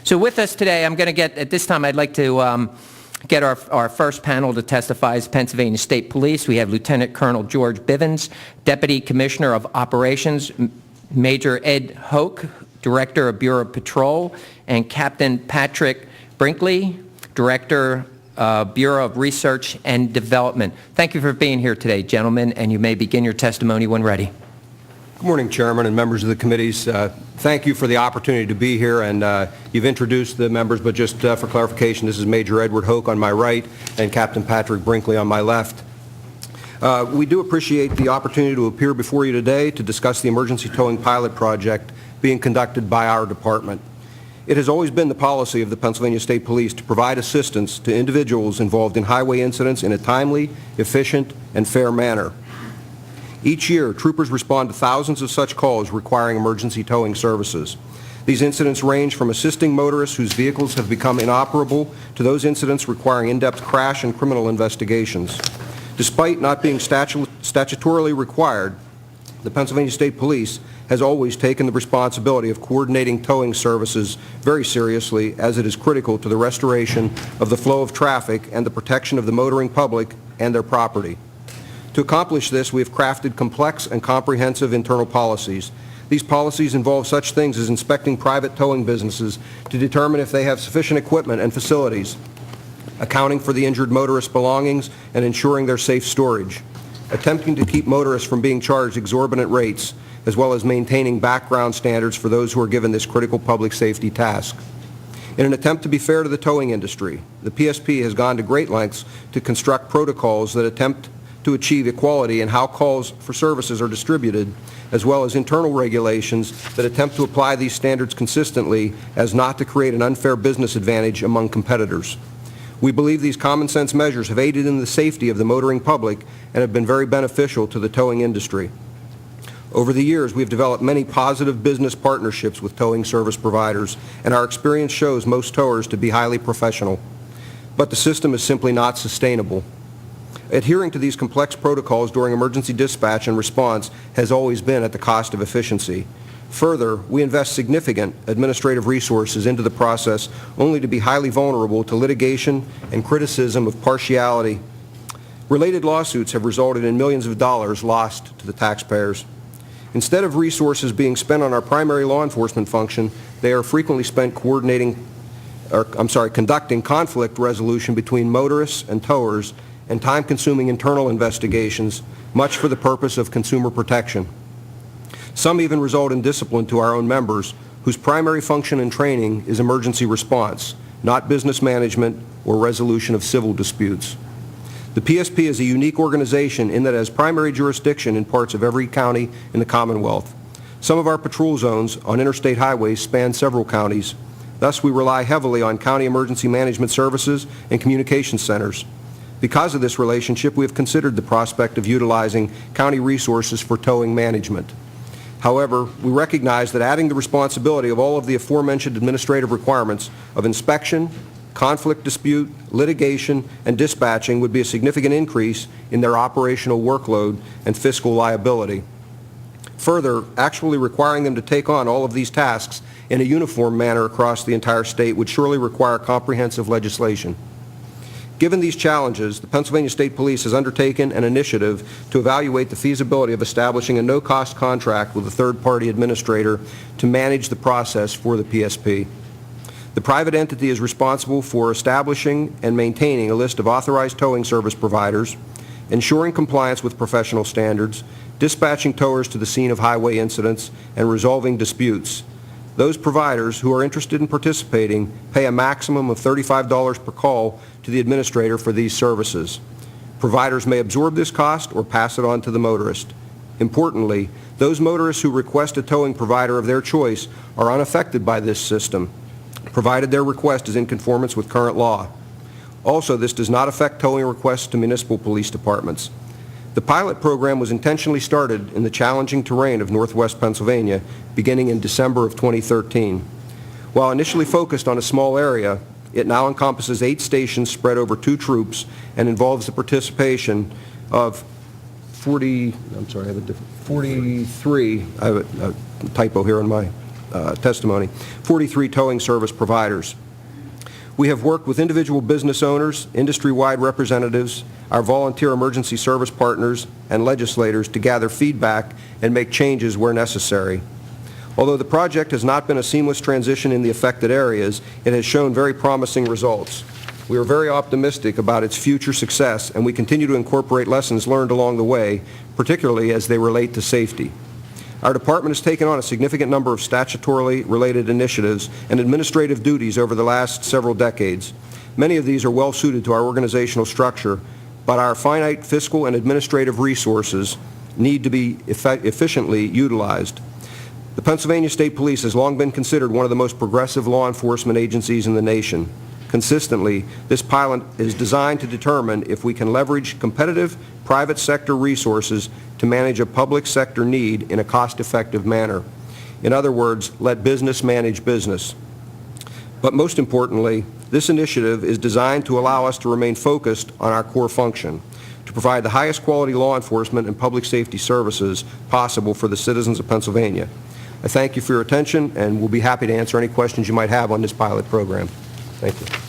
So with us today, I'm going to get, at this time, I'd like to get our first panel to testify as Pennsylvania State Police. We have Lieutenant Colonel George Bivens, Deputy Commissioner of Operations, Major Ed Hoke, Director of Bureau of Patrol, and Captain Patrick Brinkley, Director Bureau of Research and Development. Thank you for being here today, gentlemen, and you may begin your testimony when ready. Good morning, Chairman and members of the committees. Thank you for the opportunity to be here, and you've introduced the members, but just for clarification, this is Major Edward Hoke on my right and Captain Patrick Brinkley on my left. We do appreciate the opportunity to appear before you today to discuss the emergency towing pilot project being conducted by our department. It has always been the policy of the Pennsylvania State Police to provide assistance to individuals involved in highway incidents in a timely, efficient, and fair manner. Each year, troopers respond to thousands of such calls requiring emergency towing services. These incidents range from assisting motorists whose vehicles have become inoperable to those incidents requiring in-depth crash and criminal investigations. Despite not being statutorily required, the Pennsylvania State Police has always taken the responsibility of coordinating towing services very seriously, as it is critical to the restoration of the flow of traffic and the protection of the motoring public and their property. To accomplish this, we have crafted complex and comprehensive internal policies. These policies involve such things as inspecting private towing businesses to determine if they have sufficient equipment and facilities, accounting for the injured motorist's belongings and ensuring their safe storage, attempting to keep motorists from being charged exorbitant rates, as well as maintaining background standards for those who are given this critical public safety task. In an attempt to be fair to the towing industry, the PSP has gone to great lengths to construct protocols that attempt to achieve equality in how calls for services are distributed, as well as internal regulations that attempt to apply these standards consistently as not to create an unfair business advantage among competitors. We believe these common sense measures have aided in the safety of the motoring public and have been very beneficial to the towing industry. Over the years, we have developed many positive business partnerships with towing service providers, and our experience shows most towers to be highly professional. But the system is simply not sustainable. Adhering to these complex protocols during emergency dispatch and response has always been at the cost of efficiency. Further, we invest significant administrative resources into the process only to be highly vulnerable to litigation and criticism of partiality. Related lawsuits have resulted in millions of dollars lost to the taxpayers. Instead of resources being spent on our primary law enforcement function, they are frequently spent conducting conflict resolution between motorists and towers and time-consuming internal investigations, much for the purpose of consumer protection. Some even result in discipline to our own members, whose primary function and training is emergency response, not business management or resolution of civil disputes. The PSP is a unique organization in that it has primary jurisdiction in parts of every county in the Commonwealth. Some of our patrol zones on interstate highways span several counties. Thus, we rely heavily on county emergency management services and communication centers. Because of this relationship, we have considered the prospect of utilizing county resources for towing management. However, we recognize that adding the responsibility of all of the aforementioned administrative requirements of inspection, conflict dispute, litigation, and dispatching would be a significant increase in their operational workload and fiscal liability. Further, actually requiring them to take on all of these tasks in a uniform manner across the entire state would surely require comprehensive legislation. Given these challenges, the Pennsylvania State Police has undertaken an initiative to evaluate the feasibility of establishing a no-cost contract with a third-party administrator to manage the process for the PSP. The private entity is responsible for establishing and maintaining a list of authorized towing service providers, ensuring compliance with professional standards, dispatching towers to the scene of highway incidents, and resolving disputes. Those providers who are interested in participating pay a maximum of $35 per call to the administrator for these services. Providers may absorb this cost or pass it on to the motorist. Importantly, those motorists who request a towing provider of their choice are unaffected by this system, provided their request is in conformance with current law. Also, this does not affect towing requests to municipal police departments. The pilot program was intentionally started in the challenging terrain of northwest Pennsylvania beginning in December of 2013. While initially focused on a small area, it now encompasses 8 stations spread over 2 troops and involves the participation of 43, I have a typo here on my testimony. 43 towing service providers. We have worked with individual business owners, industry-wide representatives, our volunteer emergency service partners, and legislators to gather feedback and make changes where necessary. Although the project has not been a seamless transition in the affected areas, it has shown very promising results. We are very optimistic about its future success, and we continue to incorporate lessons learned along the way, particularly as they relate to safety. Our department has taken on a significant number of statutorily related initiatives and administrative duties over the last several decades. Many of these are well suited to our organizational structure, but our finite fiscal and administrative resources need to be efficiently utilized. The Pennsylvania State Police has long been considered one of the most progressive law enforcement agencies in the nation. Consistently, this pilot is designed to determine if we can leverage competitive private sector resources to manage a public sector need in a cost-effective manner. In other words, let business manage business. But most importantly, this initiative is designed to allow us to remain focused on our core function, to provide the highest quality law enforcement and public safety services possible for the citizens of Pennsylvania. I thank you for your attention and will be happy to answer any questions you might have on this pilot program. Thank you.